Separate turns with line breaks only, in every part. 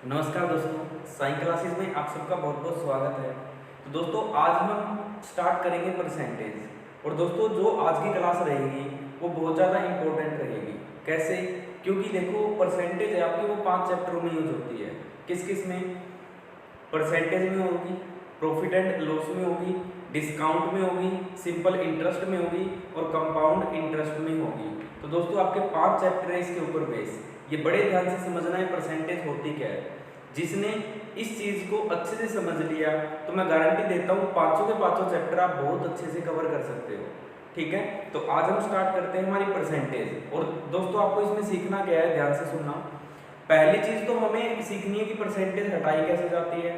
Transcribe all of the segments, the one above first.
नमस्कार दोस्तों, साई क्लासेस में आप सबका बहुत बहुत स्वागत है। तो दोस्तों आज हम स्टार्ट करेंगे परसेंटेज। और दोस्तों जो आज की क्लास रहेगी वो बहुत ज़्यादा इम्पोर्टेंट रहेगी। कैसे? क्योंकि देखो परसेंटेज है आपकी वो 5 चैप्टरों में यूज होती है। किस किस में? परसेंटेज में होगी, प्रॉफिट एंड लॉस में होगी, डिस्काउंट में होगी, सिंपल इंटरेस्ट में होगी और कंपाउंड इंटरेस्ट में होगी। तो दोस्तों आपके 5 चैप्टर है इसके ऊपर बेस। ये बड़े ध्यान से समझना है परसेंटेज होती क्या है। जिसने इस चीज़ को अच्छे से समझ लिया तो मैं गारंटी देता हूँ पाँचों के पाँचों चैप्टर आप बहुत अच्छे से कवर कर सकते हो। ठीक है, तो आज हम स्टार्ट करते हैं हमारी परसेंटेज। और दोस्तों आपको इसमें सीखना क्या है, ध्यान से सुनना। पहली चीज़ तो हमें सीखनी है कि परसेंटेज हटाई कैसे जाती है,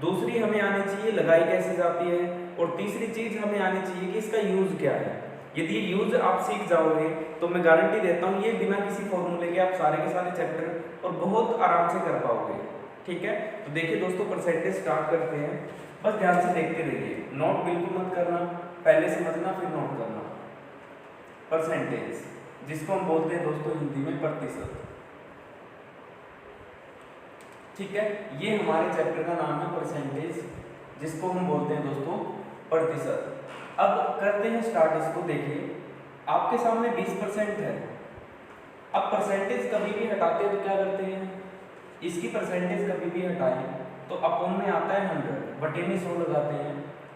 दूसरी हमें आनी चाहिए लगाई कैसे जाती है, और तीसरी चीज़ हमें आनी चाहिए कि इसका यूज़ क्या है। यदि यूज़ आप सीख जाओगे तो मैं गारंटी देता हूँ ये बिना किसी फॉर्मूले के आप सारे के सारे चैप्टर और बहुत आराम से कर पाओगे। ठीक है, तो देखिए दोस्तों परसेंटेज स्टार्ट करते हैं। बस ध्यान से देखते रहिए, नोट बिल्कुल मत करना, पहले समझना फिर नोट करना। परसेंटेज जिसको हम बोलते हैं दोस्तों हिंदी में प्रतिशत। ठीक है, ये हमारे चैप्टर का नाम है परसेंटेज, जिसको हम बोलते हैं दोस्तों प्रतिशत। अब करते हैं स्टार्ट इसको। देखिए आपके सामने 20% है। अब परसेंटेज कभी भी हटाते हैं तो क्या करते हैं, इसकी परसेंटेज कभी भी हटाएं तो अपोन में आता है 100, बटे में 100 लगाते हैं,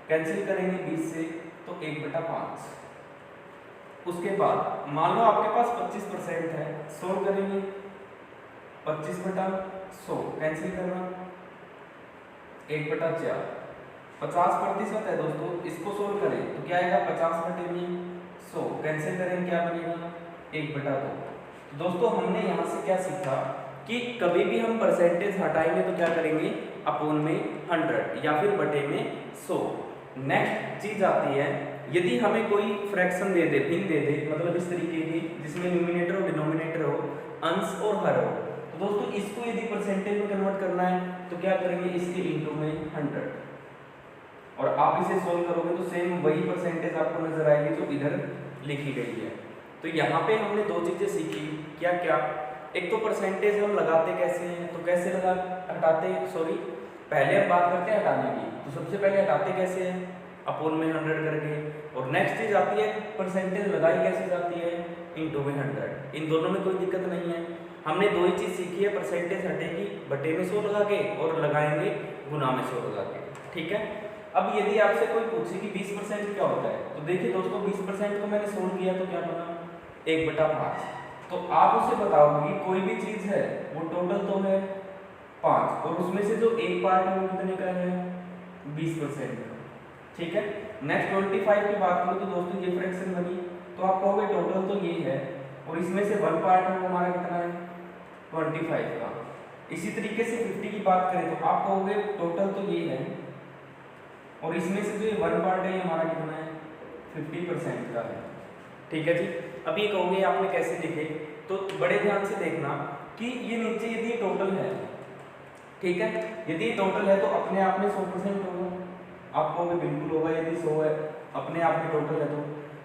कैंसिल करेंगे 20 से तो 1/5। उसके बाद मान लो आपके पास 25% है, 100 करेंगे 25/100, कैंसिल करना 1/4। 50% है दोस्तों, इसको सोल्व करें तो क्या आएगा 50/100, कैंसिल करें क्या बनेगा 1/2। तो दोस्तों हमने यहाँ से क्या सीखा कि कभी भी हम परसेंटेज हटाएंगे तो क्या करेंगे, अपोन में 100 या फिर बटे में 100। नेक्स्ट चीज आती है, यदि हमें कोई फ्रैक्शन दे दे, भिन्न दे दे, मतलब इस तरीके की जिसमें न्यूमिनेटर और डिनोमिनेटर हो, अंश और हर हो, तो दोस्तों इसको यदि परसेंटेज में कन्वर्ट करना है तो क्या करेंगे, इसके इंटू में 100। और आप इसे सोल्व करोगे तो सेम वही परसेंटेज आपको नजर आएगी जो इधर लिखी गई है। तो यहाँ पे हमने दो चीजें सीखी। क्या क्या? एक तो परसेंटेज हम लगाते कैसे हैं, तो कैसे लगा हटाते हैं, सॉरी पहले हम बात करते हैं हटाने की। तो सबसे पहले हटाते कैसे हैं, अपोन में 100 करके। और नेक्स्ट चीज आती है परसेंटेज लगाई कैसे जाती है, इनटू में 100। इन दोनों में कोई दिक्कत नहीं है। हमने दो ही चीज सीखी है, परसेंटेज हटेगी बटे में 100 लगा के और लगाएंगे गुना में 100 लगा के। ठीक है, अब यदि आपसे कोई पूछे कि 20% क्या होता है, तो देखिए दोस्तों 20% को मैंने सोल्व किया तो क्या बना 1/5। तो आप उसे बताओगे कि कोई भी चीज है वो टोटल तो है 5 और उसमें से जो एक पार्ट है वो कितने का है, 20% का। ठीक है, नेक्स्ट 25 की बात करूँ तो दोस्तों ये फ्रैक्शन बनी, तो आप कहोगे टोटल तो ये है और इसमें से 1 पार्ट है वो हमारा कितना है 25 का। इसी तरीके से 50 की बात करें तो आप कहोगे टोटल तो ये है और इसमें से जो ये 1 पार्ट है ये हमारा कितना है 50% का है। ठीक है जी, अब ये कहोगे आपने कैसे लिखे, तो बड़े ध्यान से देखना कि ये नीचे यदि टोटल है, ठीक है, यदि टोटल है तो अपने आप में 100% होगा। आप कहोगे बिल्कुल होगा, यदि 100 है अपने आप में टोटल है तो।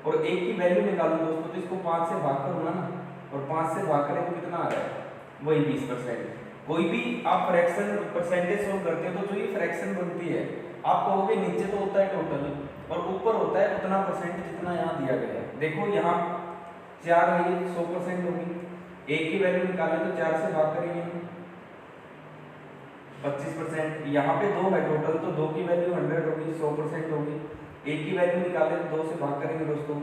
और एक की वैल्यू निकालो दोस्तों तो इसको 5 से भाग करूंगा ना, और 5 से भाग करें तो कितना आ रहा है, वही 20%। कोई भी आप फ्रैक्शन परसेंटेज सोल्व करते हैं तो जो ये फ्रैक्शन बनती है, आप कहोगे नीचे तो होता है टोटल और ऊपर होता है उतना परसेंट जितना यहाँ दिया गया है। देखो यहाँ 4 है, ये 100% होगी। एक की वैल्यू निकालें तो 4 से भाग करेंगे 25%। यहाँ पे 2 है टोटल तो 2 की वैल्यू 100 होगी, 100% होगी। एक की वैल्यू निकालें तो 2 से भाग करेंगे दोस्तों।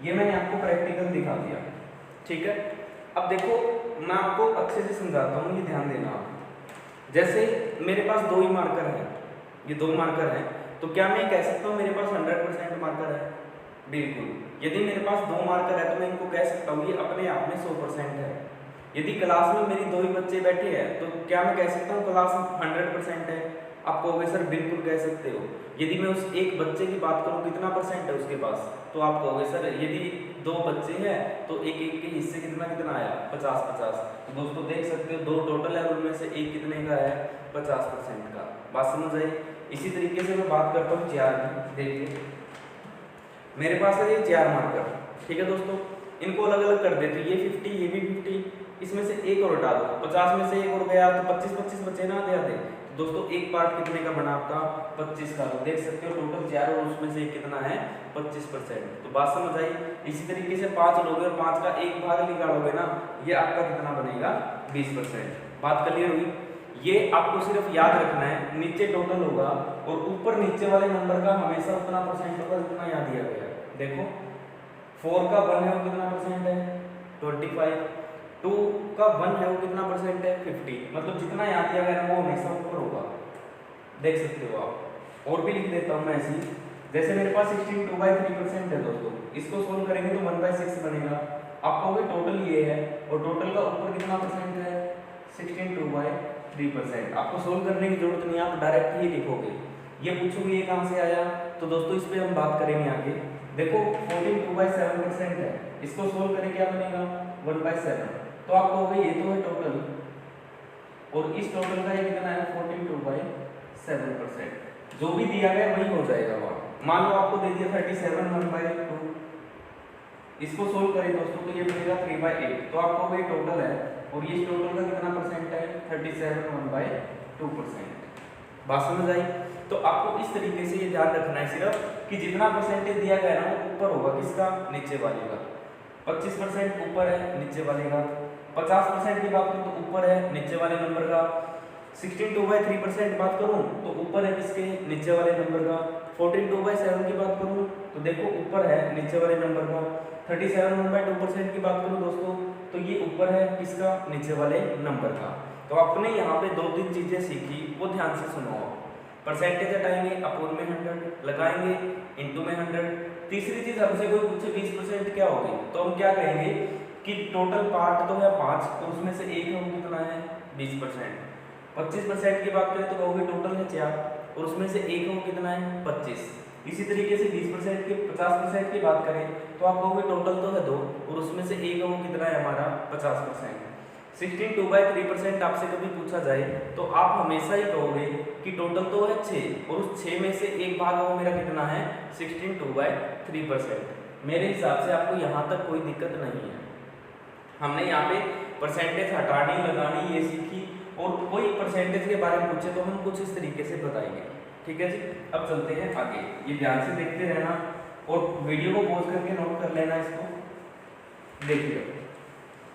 ये मैंने आपको प्रैक्टिकल दिखा दिया। ठीक है, अब देखो मैं आपको अच्छे से समझाता हूँ, ये ध्यान देना आप। जैसे मेरे पास 2 ही मार्कर है, ये 2 मार्कर है, तो क्या मैं कह सकता हूँ मेरे पास 100% मार्कर है? बिल्कुल। यदि मेरे पास 2 मार्कर है तो मैं इनको कह सकता हूँ ये अपने आप में 100% है। यदि क्लास में मेरी 2 ही बच्चे बैठे हैं तो क्या मैं कह सकता हूँ क्लास 100% है? आप कहोगे सर बिल्कुल कह सकते हो। यदि मैं उस एक बच्चे की बात करूँ कितना परसेंट है उसके पास, तो आप कहोगे सर यदि 2 बच्चे हैं तो एक एक के हिस्से कितना कितना आया 50-50। तो दोस्तों देख सकते हो 2 टोटल है, उनमें से एक कितने का है 50% का। बात समझ आई? इसी तरीके से मैं बात करता हूँ 4 की। देखिए मेरे पास है ये 4 मार्कर, ठीक है दोस्तों, इनको अलग अलग कर देते, ये 50, ये भी 50, इसमें से एक और हटा दो, 50 में से एक और गया तो 25 बचे ना आधे। तो दोस्तों एक पार्ट कितने का बना आपका 25 का, तो देख सकते हो टोटल 4 और उसमें से कितना है 25%। तो बात समझ आई। इसी तरीके से 5 लोगे और 5 का एक भाग निकालोगे ना, ये आपका कितना बनेगा 20%। बात क्लियर हुई। ये आपको सिर्फ याद रखना है, नीचे टोटल होगा और ऊपर नीचे वाले नंबर का हमेशा उतना परसेंट होगा जितना यहाँ दिया गया है। देखो 4 का 1 है वो कितना परसेंट है 25, 2 का 1 है वो कितना परसेंट है 50, मतलब जितना यहाँ दिया गया है वो हमेशा ऊपर होगा, देख सकते हो आप। और भी लिख देता हूँ मैं ऐसी, जैसे मेरे पास 16 2/3% है दोस्तों, इसको सोल्व करेंगे तो 1/6 बनेगा। आप कहोगे टोटल ये है और टोटल का ऊपर कितना परसेंट है 16 2/3%। आपको सोल्व करने की जरूरत नहीं है, आप डायरेक्ट ही लिखोगे। ये पूछोगे ये कहाँ से आया, तो दोस्तों इस पे हम बात करेंगे आगे। देखो 14 2/7% है, इसको सोल्व करें क्या बनेगा 1/7। तो आप कहोगे ये तो है टोटल और इस टोटल का ये कितना है 14 2/7%। जो भी दिया गया वही हो जाएगा वहाँ। मान लो आपको दे दिया 37 1/2, इसको सोल्व करें दोस्तों तो ये बनेगा 3/8। तो आप कहोगे टोटल है और ये टोटल का कितना परसेंट है 37 1/2%। बात समझ आई। तो आपको इस तरीके से ये ध्यान रखना है सिर्फ कि जितना परसेंटेज दिया गया ना वो ऊपर होगा, किसका नीचे वाले का। 25% ऊपर है नीचे वाले का, 50% की बात करूँ तो ऊपर है नीचे वाले नंबर का, 16 2/3% बात करूँ तो ऊपर है किसके नीचे वाले नंबर का, 14 2/7 की बात करूँ तो देखो ऊपर है नीचे वाले नंबर का, 37 1/2% की बात करूँ दोस्तों तो ये ऊपर है किसका नीचे वाले नंबर का। तो आपने यहाँ पे 2-3 चीजें सीखी वो ध्यान से सुनो। परसेंटेज हटाएंगे अपोन में 100 लगाएंगे इनटू में 100। तीसरी चीज हमसे कोई पूछे 20% क्या होगी तो हम क्या कहेंगे कि टोटल पार्ट तो है 5 और उसमें से एक है वो कितना है 20%। 25% की बात करें तो कहोगे टोटल है 4 और उसमें से एक है वो कितना है 25। इसी तरीके से 20% की 50% की बात करें तो आप कहोगे टोटल तो है 2 और उसमें से एक है वो कितना है हमारा 50%। 16 2/3% आपसे कभी पूछा जाए तो आप हमेशा ही कहोगे कि टोटल तो है 6 और उस 6 में से एक भाग वो मेरा कितना है 16 2/3%। मेरे हिसाब से आपको यहाँ तक कोई दिक्कत नहीं है। हमने यहाँ पे परसेंटेज हटानी लगानी ये सीखी और कोई परसेंटेज के बारे में पूछे तो हम कुछ इस तरीके से बताएंगे। ठीक है जी, अब चलते हैं आगे। ये ध्यान से देखते रहना और वीडियो को पॉज करके नोट कर लेना इसको। देखिए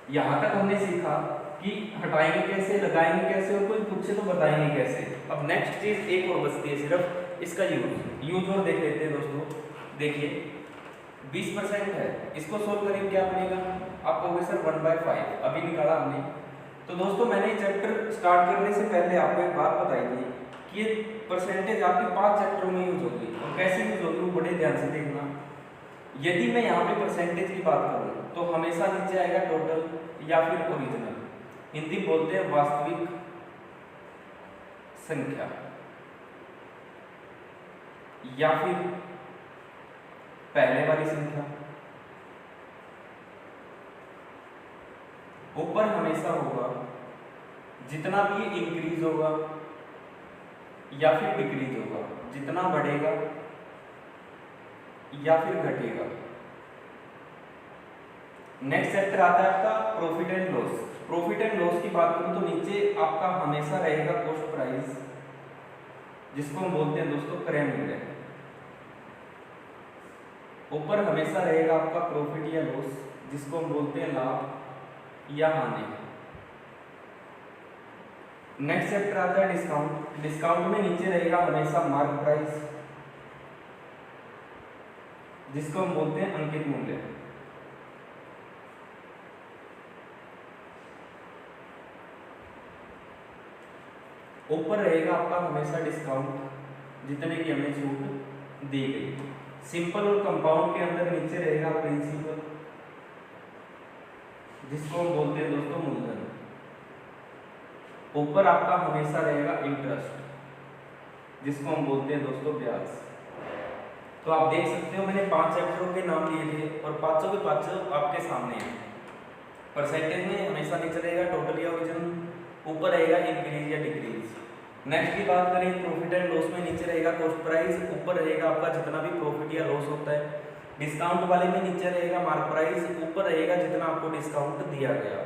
यहाँ तक हमने सीखा कि हटाएंगे कैसे लगाएंगे कैसे और कोई पूछे तो बताएंगे कैसे। अब नेक्स्ट चीज एक और बचती है सिर्फ इसका यूज और देख लेते हैं दोस्तों। देखिए 20% है, इसको सोल्व करेंगे क्या बनेगा, आप कहोगे सर 1/5 अभी निकाला हमने। तो दोस्तों मैंने चैप्टर स्टार्ट करने से पहले आपको एक बात बताई थी कि ये परसेंटेज आपके 5 चैप्टरों में यूज होगी और कैसे यूज होगी वो बड़े ध्यान से देखना। यदि मैं यहाँ पे परसेंटेज की बात करूँ तो हमेशा नीचे आएगा टोटल या फिर ओरिजिनल, हिंदी बोलते हैं वास्तविक संख्या, या फिर पहले वाली संख्या। ऊपर हमेशा होगा जितना भी इंक्रीज होगा या फिर डिक्रीज होगा, जितना बढ़ेगा या फिर घटेगा। नेक्स्ट चैप्टर आता है आपका profit and loss. Profit and loss की बात करूं तो नीचे आपका हमेशा रहेगा कॉस्ट प्राइस, जिसको हम बोलते हैं दोस्तों क्रय मूल्य। ऊपर हमेशा रहेगा आपका प्रॉफिट या लॉस, जिसको हम बोलते हैं लाभ या हानि। नेक्स्ट चैप्टर आता है डिस्काउंट। डिस्काउंट में नीचे रहेगा हमेशा मार्क प्राइस, जिसको हम बोलते हैं अंकित मूल्य। ऊपर रहेगा आपका हमेशा डिस्काउंट, जितने की हमें छूट दी गई। सिंपल और कंपाउंड के अंदर नीचे रहेगा प्रिंसिपल, जिसको हम बोलते हैं दोस्तों मूलधन। ऊपर आपका हमेशा रहेगा इंटरेस्ट, जिसको हम बोलते हैं दोस्तों ब्याज। तो आप देख सकते हो मैंने 5 चैप्टरों के नाम दिए थे और पांचों के पांचों आपके सामने हैं। परसेंटेज में हमेशा नीचे रहेगा टोटल या ओरिजिनल, ऊपर रहेगा इंक्रीज या डिक्रीज। नेक्स्ट की बात करें प्रॉफिट एंड लॉस में नीचे रहेगा कॉस्ट प्राइस, ऊपर रहेगा आपका जितना भी प्रॉफिट या लॉस होता है। डिस्काउंट वाले में नीचे रहेगा मार्क प्राइस, ऊपर रहेगा जितना आपको डिस्काउंट दिया गया।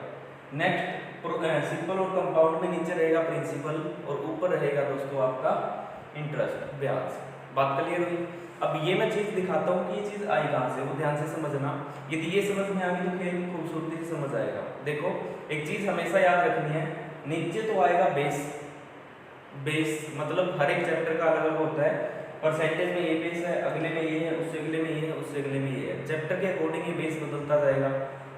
नेक्स्ट सिंपल और कंपाउंड में नीचे रहेगा प्रिंसिपल और ऊपर रहेगा दोस्तों आपका इंटरेस्ट, ब्याज। बात क्लियर हुई। अब ये मैं चीज दिखाता हूँ कि ये चीज आई कहाँ से, वो ध्यान से समझना। यदि ये समझ में आ गई तो खेल खूबसूरती से समझ आएगा। देखो एक चीज हमेशा याद रखनी है, नीचे तो आएगा बेस। बेस मतलब हर एक चैप्टर का अलग अलग होता है। परसेंटेज में ये बेस है, अगले में ये है, उससे अगले में ये है, उससे अगले में ये है। चैप्टर के अकॉर्डिंग ये बेस बदलता जाएगा।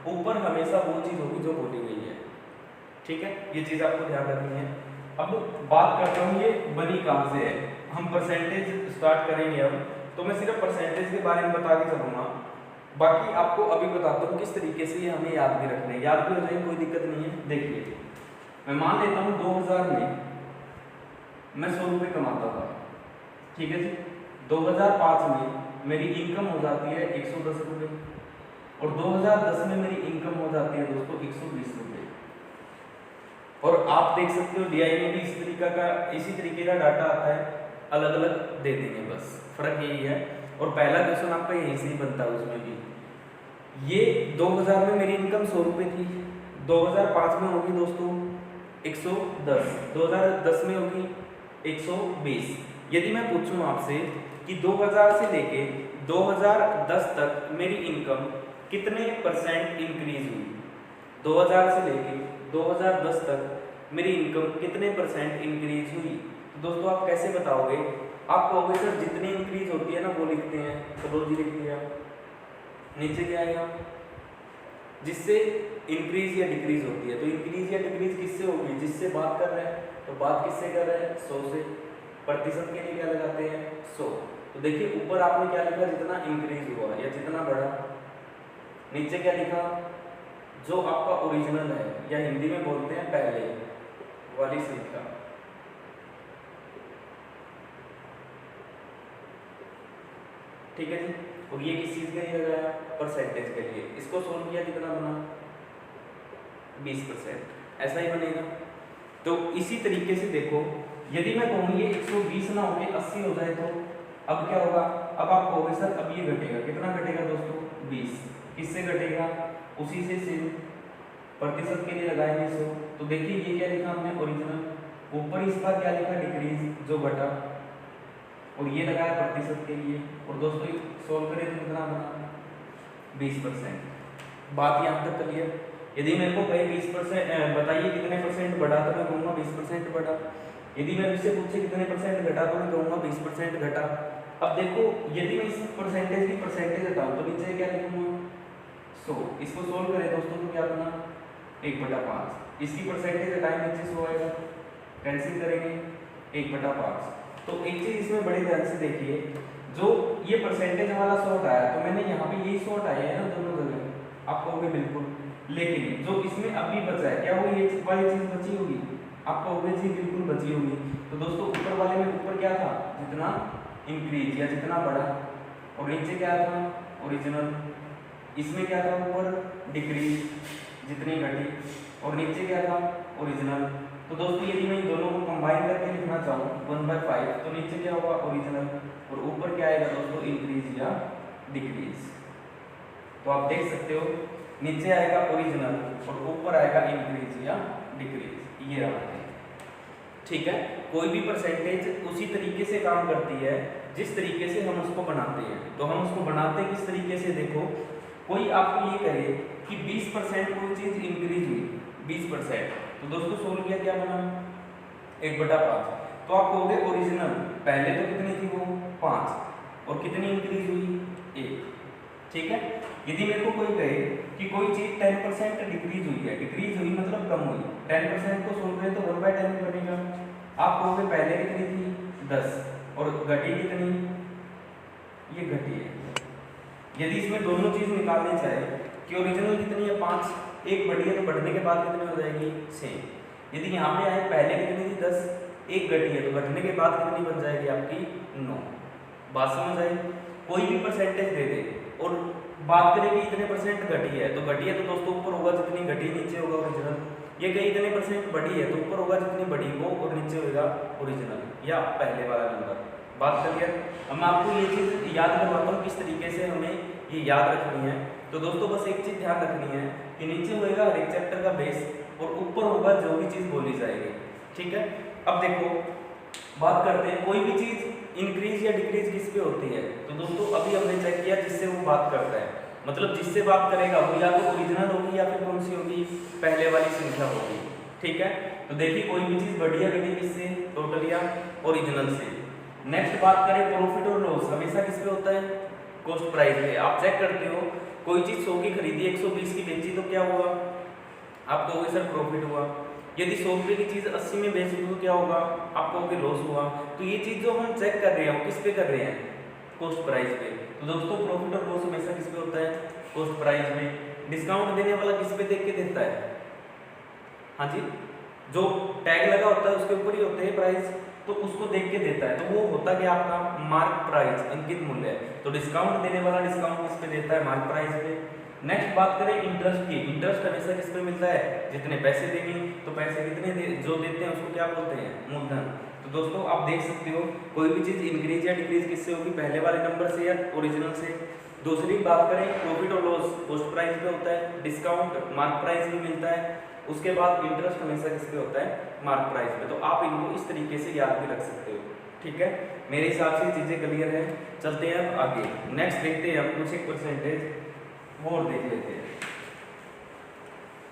ऊपर हमेशा वो चीज होगी जो बोली गई है, ठीक है, ये चीज आपको ध्यान रखनी है। अब बात करता हूँ ये बनी कहाँ से है। हम परसेंटेज स्टार्ट करेंगे अब, तो मैं सिर्फ परसेंटेज के बारे में बता के चलूंगा, बाकी आपको अभी बताता हूँ किस तरीके से ये हमें याद भी रखने, याद भी हो जाएंगे, कोई दिक्कत नहीं है। देखिए मैं मान लेता हूँ 2000 में मैं 100 रुपये कमाता था, ठीक है जी। 2005 में मेरी इनकम हो जाती है 110 रुपये और 2010 में मेरी इनकम हो जाती है दोस्तों 120 रुपये। और आप देख सकते हो डीआई में भी इसी तरीके का डाटा आता है, अलग अलग दे देंगे, बस फर्क यही है। और पहला क्वेश्चन आपका यहीं से ही बनता है, उसमें भी ये 2000 में मेरी इनकम 100 रुपये थी, 2005 में होगी दोस्तों 110, 2010 में होगी 120। यदि मैं पूछूं आपसे कि 2000 से लेके 2010 तक मेरी इनकम कितने परसेंट इंक्रीज हुई, 2000 से लेके 2010 तक मेरी इनकम कितने परसेंट इंक्रीज हुई, तो दोस्तों आप कैसे बताओगे? आप कहोगे सर जितनी इंक्रीज होती है ना वो लिखते हैं, तो रोज ही लिखते हैं आप। नीचे क्या आएगा? जिससे इंक्रीज या डिक्रीज होती है, तो इंक्रीज या डिक्रीज किससे होगी? जिससे बात कर रहे हैं, तो बात किससे कर रहे हैं? 100 से। प्रतिशत के लिए क्या लगाते हैं? 100। तो देखिए ऊपर आपने क्या लिखा? जितना इंक्रीज हुआ या जितना बढ़ा। नीचे क्या लिखा? जो आपका ओरिजिनल है, या हिंदी में बोलते हैं पहले वाली संख्या। ठीक है जी। और ये किस चीज के लिए लगाया? परसेंटेज के लिए। इसको सोल्व किया, कितना बना? 20%। ऐसा ही बनेगा। तो इसी तरीके से देखो, यदि मैं कहूँ ये 120 ना होके 80 हो जाए तो अब क्या होगा? अब आप कहोगे सर अब ये घटेगा, कितना घटेगा दोस्तों? 20। किससे घटेगा? उसी से सिर्फ प्रतिशत के लिए लगाएंगे 100। तो देखिए ये क्या लिखा हमने? ओरिजिनल। ऊपर इस पर क्या लिखा? डिक्रीज, जो घटा, और ये लगाया प्रतिशत के लिए। और दोस्तों सोल्व करें तो कितना बना? 20%। बात यहाँ तक क्लियर? यदि मेरे को कहे 20% बताइए कितने परसेंट बढ़ा, तो मैं कहूँगा 20% बढ़ा। यदि मैं इससे पूछे कितने परसेंट घटा, तो मैं कहूँगा 20% घटा। अब देखो यदि मैं इस परसेंटेज की परसेंटेज हटाऊँ तो नीचे क्या लिखूँगा? 100। इसको सोल्व करें दोस्तों तो क्या बना? 1/5। इसकी परसेंटेज हटाएं, नीचे 100 आएगा, कैंसिल करेंगे 1/5। तो एक चीज इसमें बड़े ध्यान से देखिए, जो ये परसेंटेज वाला 100 हटाया, तो मैंने यहाँ पे यही 100 हटाया है ना दोनों जगह, आप कहोगे बिल्कुल। लेकिन जो इसमें अभी बचा है, क्या वो ये वाली चीज बची होगी? आप कहोगे जी बिल्कुल बची होगी। तो दोस्तों ऊपर वाले में ऊपर क्या था? जितना इंक्रीज या जितना बढ़ा, और नीचे क्या था? ओरिजिनल। इसमें क्या था? ऊपर डिक्रीज, जितनी घटी, और नीचे क्या था? ओरिजिनल। तो दोस्तों यदि मैं इन दोनों को कंबाइन करके लिखना चाहूँ 1/5, तो नीचे क्या होगा? ओरिजिनल, और ऊपर क्या आएगा दोस्तों? इंक्रीज या डिक्रीज। तो आप देख सकते हो नीचे आएगा ओरिजिनल और ऊपर आएगा इंक्रीज या डिक्रीज। ये रहा है, ठीक है। कोई भी परसेंटेज उसी तरीके से काम करती है जिस तरीके से हम उसको बनाते हैं। तो हम उसको बनाते किस तरीके से? देखो कोई आपको ये कहे कि 20% कोई चीज इंक्रीज हुई, 20%, तो दोस्तों सोल्व किया, क्या बना? 1/5। तो आप कहोगे ओरिजिनल पहले तो कितनी थी वो? 5, और कितनी इंक्रीज हुई? 1। ठीक है। यदि मेरे को कोई कहे कि कोई चीज 10% डिक्रीज हुई है, डिक्रीज हुई मतलब कम हुई, 10% को सोल्व करें तो 1/10 बनेगा। आप कहोगे पहले कितनी थी? 10, और घटी कितनी? ये घटी है। यदि इसमें दोनों चीज निकालने चाहे कि ओरिजिनल कितनी है? 5, एक बढ़ी है, तो बढ़ने के बाद कितनी हो जाएगी? 6। यदि यहाँ पे आए पहले कितनी थी? 10, एक घटी है, तो घटने के बाद कितनी बन जाएगी आपकी? 9। बात समझ आई? कोई भी परसेंटेज दे दे और बात करें कि इतने परसेंट घटी है, तो घटी है तो दोस्तों ऊपर होगा जितनी घटी, नीचे होगा ओरिजिनल। ये कहीं इतने परसेंट बढ़ी है तो ऊपर होगा जितनी बढ़ी वो, और नीचे होगा ओरिजिनल या पहले वाला नंबर। बात क्लियर? अब मैं आपको ये चीज़ याद करवाता हूँ किस तरीके से हमें ये याद रखनी है। तो दोस्तों बस एक चीज़ ध्यान रखनी है कि नीचे होएगा हर एक चैप्टर का बेस, और ऊपर होगा जो भी चीज बोली जाएगी। ठीक है, अब देखो बात करते हैं कोई भी चीज इंक्रीज या डिक्रीज किस पे होती है। तो दोस्तों अभी हमने चेक किया जिससे वो बात करता है, मतलब जिससे बात करेगा वो या तो ओरिजिनल होगी या फिर कौन सी होगी, पहले वाली संख्या होगी। ठीक है, तो देखिए कोई भी चीज बढ़ी या घटी किससे, टोटल या ओरिजिनल से। नेक्स्ट बात करें प्रॉफिट और लॉस, हमेशा किस पे होता है, कॉस्ट प्राइस पे। आप चेक करते हो कोई चीज 100 की खरीदी 120 की बेची तो क्या हुआ, आप कहोगे सर प्रॉफिट हुआ। यदि 100 रुपये की चीज 80 में बेच दी तो क्या होगा, आप कहोगे लॉस हुआ। तो ये चीज जो हम चेक कर रहे हैं वो किस पे कर रहे हैं, कॉस्ट प्राइस पे। तो दोस्तों प्रॉफिट और लॉस हमेशा किस पे होता है, कॉस्ट प्राइस में। डिस्काउंट देने वाला किस पे देख के देता है, हाँ जी, जो टैग लगा होता है उसके ऊपर ही होते हैं प्राइस, तो उसको देख के देता है। तो वो होता क्या आपका मार्क प्राइस, अंकित मूल्य। तो डिस्काउंट देने वाला डिस्काउंट किस पे देता है, मार्क प्राइस पे। नेक्स्ट बात करें इंटरेस्ट की, इंटरेस्ट हमेशा किस पे मिलता है, जितने पैसे देंगे तो पैसे कितने जो देते हैं उसको क्या बोलते हैं, मूलधन। तो दोस्तों आप देख सकते हो कोई भी चीज इंक्रीज या डिक्रीज किससे होगी, पहले वाले नंबर से या ओरिजिनल से। दूसरी बात करें प्रॉफिट और लॉस कॉस्ट प्राइस पे होता है, डिस्काउंट मार्क प्राइस पे मिलता है। उसके बाद इंटरेस्ट हमेशा किस पे होता है, मार्क प्राइस पे। तो आप इनको इस तरीके से याद भी रख सकते हो। ठीक है, मेरे हिसाब से चीजें क्लियर है। चलते हैं अब आगे, नेक्स्ट देखते हैं हम कुछ एक परसेंटेज और देख लेते हैं।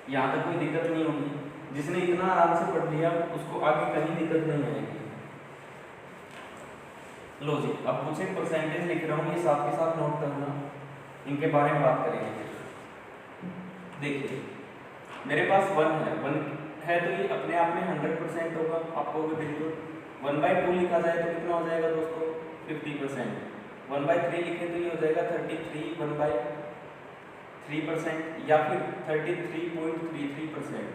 यहाँ तक कोई दिक्कत नहीं होगी, जिसने इतना आराम से पढ़ लिया उसको आगे कहीं दिक्कत नहीं आएगी। लो जी, अब कुछ एक परसेंटेज लिख रहा हूँ, ये साथ के साथ नोट करना, इनके बारे में बात करेंगे। देखिए मेरे पास 1 है तो ये अपने आप में 100% होगा, आपको भी बिल्कुल। 1/2 लिखा जाए तो कितना हो जाएगा दोस्तों, 50%। 1/3 लिखे तो ये हो जाएगा 33 1/3%, या फिर 33.33%।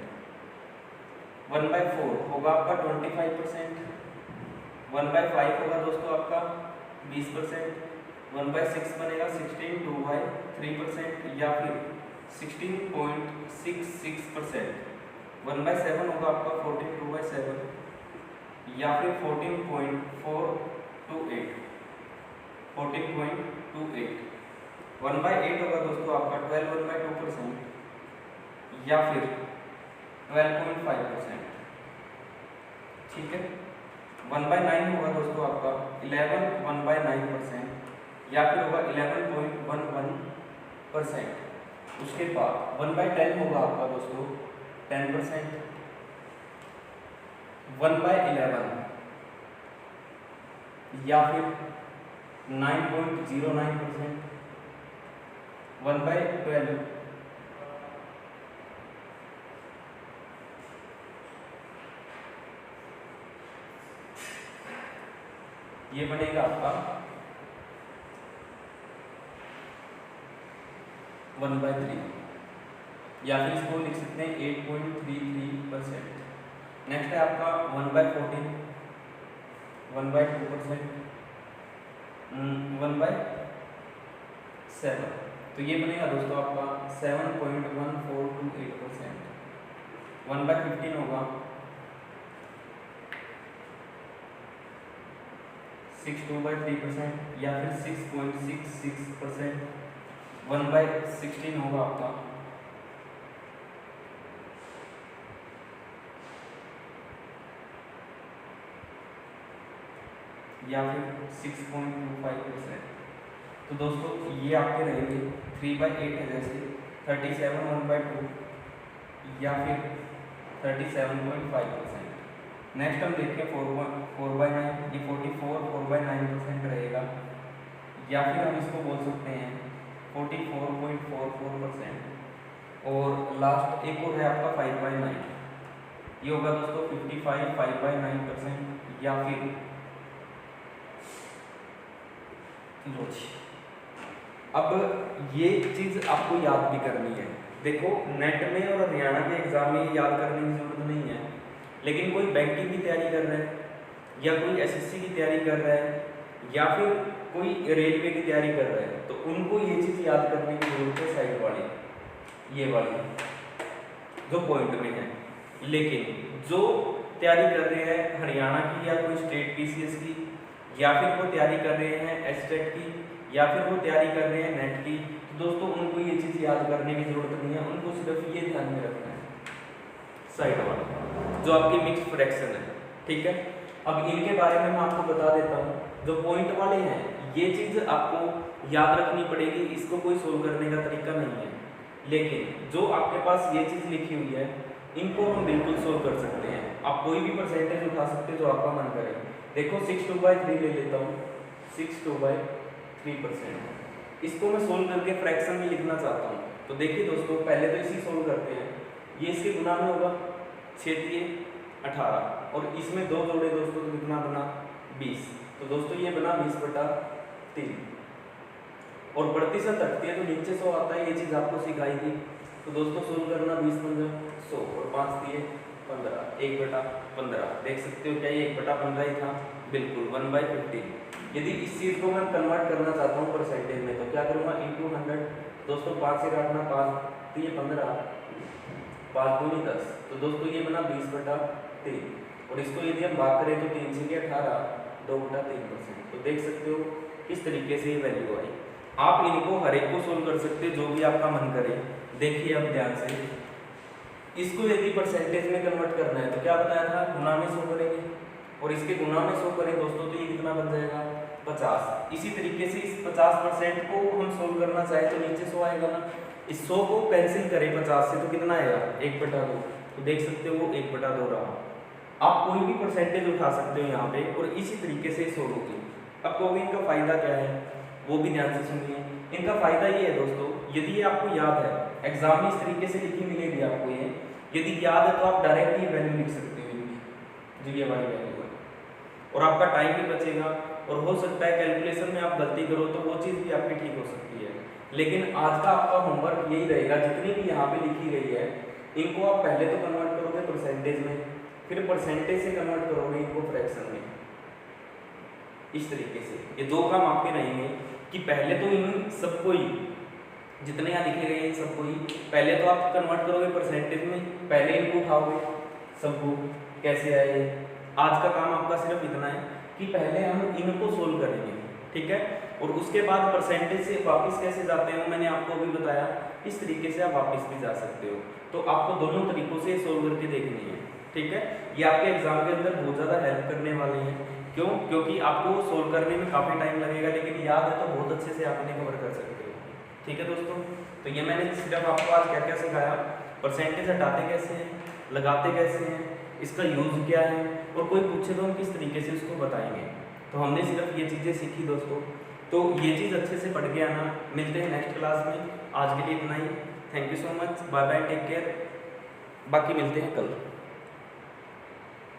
1/4 होगा आपका 25%। 1/5 होगा दोस्तों आपका 20%। 1/6 बनेगा 16 2/3%, या फिर 16.66%। 1/7 होगा आपका 14 2/7, या फिर 14.428। 1/8 होगा दोस्तों आपका 12 1/2%, या फिर 12.5%। ठीक है, 1/9 होगा दोस्तों आपका 11 1/9%, या फिर होगा 11.11%। उसके बाद 1/10 होगा आपका दोस्तों 10%। 1/11 या फिर 9.09%। 1/12 ये बनेगा आपका 1/3, या फिर इसको लिख सकते हैं 8.33%। नेक्स्ट है आपका 1/14, 1/2%, 1/7। तो ये बनेगा दोस्तों आपका 7.1428%। 1/15 होगा 6.2/3%, या फिर 6.66%। 1/16 होगा आपका या फिर 6.25%। तो दोस्तों ये आपके रहेंगे 3/8 है, जैसे 37 1/2, या फिर 37.5%। नेक्स्ट हम देखें 4/9, ये 44 4/9% रहेगा, या फिर हम इसको बोल सकते हैं 44.44%। और लास्ट एक और है आपका 5/9, ये होगा दोस्तों 55 5/9%, या फिर अब ये चीज आपको याद भी करनी है। देखो नेट में और हरियाणा के एग्जाम में याद करने की जरूरत नहीं है, लेकिन कोई बैंकिंग की तैयारी कर रहा है, या कोई एसएससी की तैयारी कर रहा है, या फिर कोई रेलवे की तैयारी कर रहा है, तो उनको ये चीज याद करने की जरूरत है, साइड वाली ये वाली जो पॉइंट में है। लेकिन जो तैयारी कर रहे हैं हरियाणा की, या कोई स्टेट पीसीएस की, या फिर वो तैयारी कर रहे हैं एसटेट की, या फिर वो तैयारी कर रहे हैं नेट की, तो दोस्तों उनको ये चीज़ याद करने की जरूरत नहीं है, उनको सिर्फ ये ध्यान में रखना है, साइड वाले जो आपकी मिक्स फ्रैक्शन है, ठीक है। अब इनके बारे में मैं आपको बता देता हूँ। जो पॉइंट वाले हैं ये चीज़ आपको याद रखनी पड़ेगी, इसको कोई सोल्व करने का तरीका नहीं है, लेकिन जो आपके पास ये चीज़ लिखी हुई है इनको हम बिल्कुल सोल्व कर सकते हैं। आप कोई भी परसेंटेज उठा सकते हैं जो आपका मन करे। देखो 6/2/3 ले लेता हूँ, 6/2/3%। इसको मैं सोल्व करके फ्रैक्शन में लिखना चाहता हूँ। तो देखिए दोस्तों, पहले तो इसी सोल्व करते हैं। ये इसके गुना में होगा 6 × 18 और इसमें 2 जोड़े दोस्तों तो कितना बना 20। तो दोस्तों ये बना 20/3 और प्रतिशत हटती है तो नीचे 100 आता है, ये चीज़ आपको सिखाई थी। तो दोस्तों सोल्व करना 20×5 100 और 5 दिए 15, 1/15। देख सकते हो क्या ये 1/15 ही था, बिल्कुल 1/15। यदि इस चीज़ को मैं कन्वर्ट करना चाहता हूँ परसेंटेज में तो क्या करूँगा, × 100। दोस्तों 5 से काटना 5 तो ये 15, 5 दूनी 10। तो दोस्तों ये बना 20/3 और इसको यदि हम बात करें तो 3 से 18 2/3%। तो देख सकते हो किस तरीके से ये वैल्यू आई। आप इनको हर एक को सोल्व कर सकते हैं जो भी आपका मन करे। देखिए अब ध्यान से, इसको यदि परसेंटेज में कन्वर्ट करना है तो क्या बताया था, गुना में 100 करेंगे और इसके गुना में 100 करें दोस्तों तो ये कितना बन जाएगा 50। इसी तरीके से इस 50% को हम सोल्व करना चाहे तो नीचे 100 आएगा ना। इस 100 को कैंसिल करें 50 से तो कितना आएगा 1/2। तो देख सकते हो वो 1/2 रहा। आप कोई भी परसेंटेज उठा सकते हो यहाँ पे और इसी तरीके से सोल्व होगी। अब कहोगे इनका फायदा क्या है, वो भी ध्यान से सुनिए। इनका फायदा ये है दोस्तों, यदि ये आपको याद है, एग्जाम में इस तरीके से लिखी मिलेगी आपको ये, यदि याद है तो आप डायरेक्ट ये वैल्यू लिख सकते हो इनकी, जो ये हमारी वैल्यू है, और आपका टाइम भी बचेगा। और हो सकता है कैलकुलेशन में आप गलती करो तो वो चीज़ भी आपकी ठीक हो सकती है। लेकिन आज का आपका होमवर्क यही रहेगा, जितनी भी यहाँ पे लिखी गई है इनको आप पहले तो कन्वर्ट करोगे परसेंटेज में, फिर परसेंटेज से कन्वर्ट करोगे इनको फ्रैक्शन में। इस तरीके से ये 2 काम आपके रहेंगे कि पहले तो इन सबको ही, जितने यहाँ लिखे गए हैं सबको ही पहले तो आप कन्वर्ट करोगे परसेंटेज में, पहले इनको उठाओगे सबको कैसे आए। आज का काम आपका सिर्फ इतना है कि पहले हम इनको सोल्व करेंगे, ठीक है, और उसके बाद परसेंटेज से वापस कैसे जाते हैं वो मैंने आपको अभी बताया। इस तरीके से आप वापस भी जा सकते हो। तो आपको दोनों तरीकों से सोल्व करके देखनी है, ठीक है। ये आपके एग्जाम के अंदर बहुत ज़्यादा हेल्प करने वाले हैं। क्यों? क्योंकि आपको सोल्व करने में काफ़ी टाइम लगेगा, लेकिन याद है तो बहुत अच्छे से आप इन्हें कवर कर सकते हो, ठीक है दोस्तों। तो ये मैंने सिर्फ आपको आज क्या क्या सिखाया, परसेंटेज हटाते कैसे हैं, लगाते कैसे हैं, इसका यूज़ क्या है, और कोई पूछे तो हम किस तरीके से उसको बताएंगे। तो हमने सिर्फ ये चीज़ें सीखी दोस्तों। तो ये चीज़ अच्छे से पढ़ के आना। मिलते हैं नेक्स्ट क्लास में, आज के लिए इतना ही। Thank you so much, bye bye, take care. बाकी मिलते हैं कल।